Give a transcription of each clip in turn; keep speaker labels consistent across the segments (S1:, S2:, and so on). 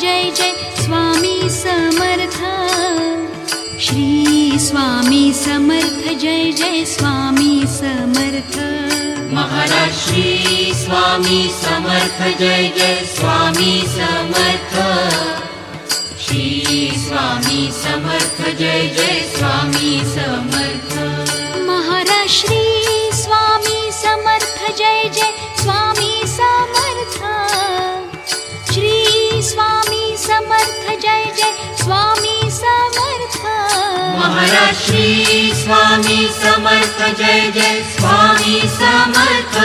S1: Jai Jai Swami Samarth. Shri Swami Samarth Jai Jai Swami Samarth.
S2: Maharaj Shri Swami Samarth Jai Jai Swami Samarth. Shri Swami Samarth Jai Jai Swami Samarth.
S1: Maharaj Shri Swami Samarth Jai Jai Swami Samarth. Shri Swami Samarth Jai Jai Swami Samarth.
S2: Maharaj Shri Swami Samarth Jai Jai Swami Samarth.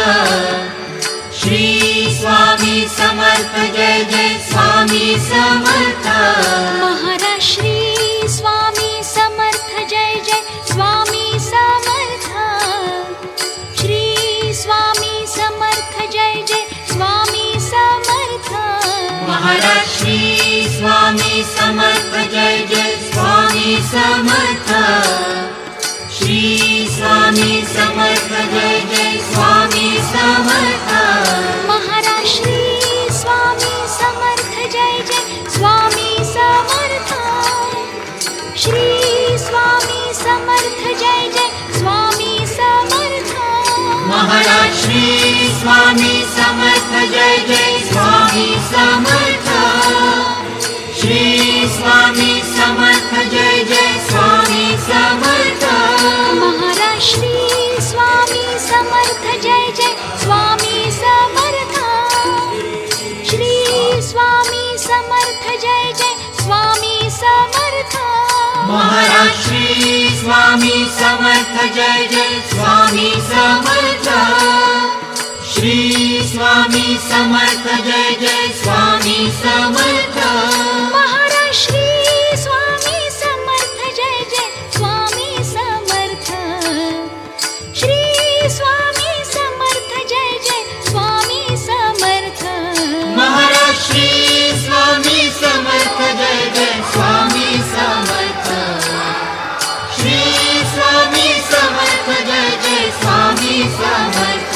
S2: Shri Swami Samarth Jai Jai Swami Samarth.
S1: Maharaj Shri Swami Samarth Jai Jai Swami Samarth. Shri Swami Samarth Jai Jai Swami Samarth.
S2: Maharaj Shri Swami Samarth Jai Jai Swami Samarth. Shri Swami Samarth Jai Jai Swami Samarth.
S1: Maharaj Shri Swami Samarth Jai Jai Swami Samarth. Shri Swami Samarth Jai Jai Swami Samarth.
S2: Maharaj Shri Swami Samarth Jai Jai Swami Samarth. Shri Swami Samarth Jai Jai Swami Samarth.
S1: Maharaj Shri Swami Samarth Jai Jai Swami Samarth. Shri Swami Samarth Jai Jai Swami Samarth.
S2: Maharaj Shri Swami Samarth Jai Jai Swami Samarth. Shri Swami Samarth Jai Jai Swami Samarth.
S1: Maharaj Shri Swami Samarth Jai Jai Swami Samarth. Shri Swami Samarth Jai Jai Swami Samarth.
S2: Maharaj Shri Swami Samarth Jai Jai Swami Samarth. Shri Swami Samarth Jai Jai Swami Samarth.